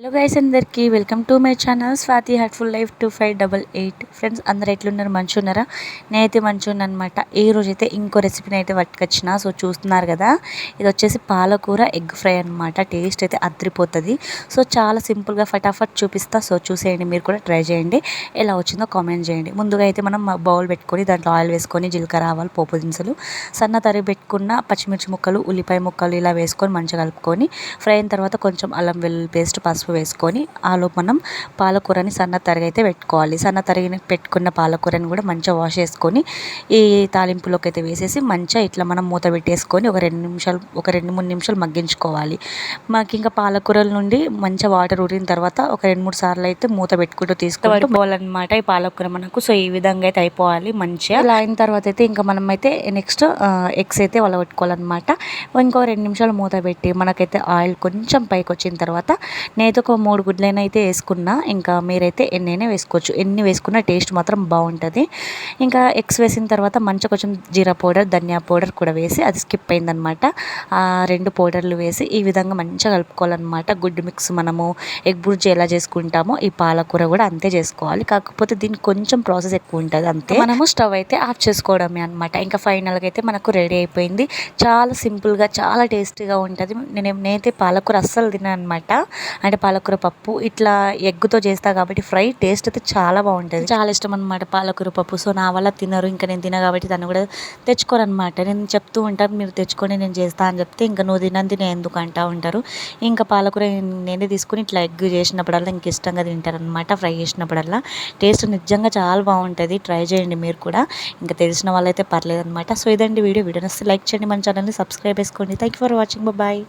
Hello guys, అందరికీ welcome to my channel Swathi heartful life 2588. Friends, అందరు ఎట్లున్నారు? మంచిగా ఉన్నారా? నేనైతే మంచిగా ఉన్నాను అనమాట. ఈ రోజు అయితే ఇంకో రెసిపీని అయితే పట్టుకొచ్చిన. సో చూస్తున్నారు కదా, ఇది వచ్చేసి పాలకూర ఎగ్ ఫ్రై అనమాట. టేస్ట్ అయితే అద్రిపోతుంది. సో చాలా సింపుల్గా ఫటాఫట్ చూపిస్తా. సో చూసేయండి, మీరు కూడా ట్రై చేయండి. ఎలా వచ్చిందో కామెంట్ చేయండి. ముందుగా అయితే మనం బౌల్ పెట్టుకొని దాంట్లో ఆయిల్ వేసుకొని జీలకర్ర, ఆవాలు, పోపు దినుసులు, సన్న తరిగి పెట్టుకున్న పచ్చిమిర్చి ముక్కలు, ఉల్లిపాయ ముక్కలు ఇలా వేసుకొని మంచిగా కలుపుకొని ఫ్రై అయిన తర్వాత కొంచెం అల్లం వెల్లుల్లి పేస్ట్, పసుపు వేసుకొని ఆలోపు మనం పాలకూరని సన్న తరిగి అయితే పెట్టుకోవాలి. సన్న తరిగి పెట్టుకున్న పాలకూరని కూడా మంచిగా వాష్ చేసుకొని ఈ తాలింపులోకి అయితే వేసేసి మంచిగా ఇట్లా మనం మూత పెట్టేసుకొని ఒక 2-3 నిమిషాలు మగ్గించుకోవాలి. మాకు ఇంకా పాలకూరల నుండి మంచిగా వాటర్ ఊరిన తర్వాత ఒక 2-3 సార్లు అయితే మూత పెట్టుకుంటూ తీసుకోవాలన్నమాట ఈ పాలకూర మనకు. సో ఈ విధంగా అయితే అయిపోవాలి మంచిగా. ఇలా అయిన తర్వాత అయితే ఇంకా మనం అయితే నెక్స్ట్ ఎగ్స్ అయితే పెట్టుకోవాలన్నమాట. ఇంకో 2 నిమిషాలు మూత పెట్టి మనకైతే ఆయిల్ కొంచెం పైకి వచ్చిన తర్వాత నేనైతే ఒక 3 గుడ్లైనా అయితే వేసుకున్నా. ఇంకా మీరైతే ఎన్నైనా వేసుకోవచ్చు. ఎన్ని వేసుకున్నా టేస్ట్ మాత్రం బాగుంటుంది. ఇంకా ఎగ్స్ వేసిన తర్వాత మంచిగా కొంచెం జీరా పౌడర్, ధనియా పౌడర్ కూడా వేసి అది స్కిప్ అయిందనమాట. ఆ 2 పౌడర్లు వేసి ఈ విధంగా మంచిగా కలుపుకోవాలన్నమాట. గుడ్ మిక్స్ మనము ఎగ్ బుర్జీ ఎలా చేసుకుంటామో ఈ పాలకూర కూడా అంతే చేసుకోవాలి. కాకపోతే దీనికి కొంచెం ప్రాసెస్ ఎక్కువ ఉంటుంది అంతే. మనము స్టవ్ అయితే ఆఫ్ చేసుకోవడమే అనమాట. ఇంకా ఫైనల్గా అయితే మనకు రెడీ అయిపోయింది. చాలా సింపుల్గా, చాలా టేస్టీగా ఉంటుంది. నేనైతే పాలకూర అస్సలు తిన్నాను అనమాట. అంటే పాలకూర పప్పు ఇట్లా ఎగ్గుతో చేస్తా కాబట్టి ఫ్రై టేస్ట్ అయితే చాలా బాగుంటుంది. చాలా ఇష్టం అనమాట పాలకూర పప్పు. సో నా వల్ల తినరు, ఇంకా నేను తిన కాబట్టి తను కూడా తెచ్చుకోరనమాట. నేను చెప్తూ ఉంటాను, మీరు తెచ్చుకొని నేను చేస్తా అని చెప్తే ఇంకా నువ్వు తినంది నేను ఎందుకు అంటా ఉంటారు. ఇంకా పాలకూర నేనే తీసుకుని ఇట్లా ఎగ్ చేసినప్పుడల్లా ఇంక ఇష్టంగా తింటారనమాట. ఫ్రై చేసినప్పుడల్లా టేస్ట్ నిజంగా చాలా బాగుంటుంది. ట్రై చేయండి మీరు కూడా. ఇంకా తెలిసిన వాళ్ళైతే పర్లేదనమాట. సో ఇదండి వీడియో నచ్చితే లైక్ చేయండి, మన ఛానల్ని సబ్స్క్రైబ్ చేసుకోండి. Thank you for watching. Bye.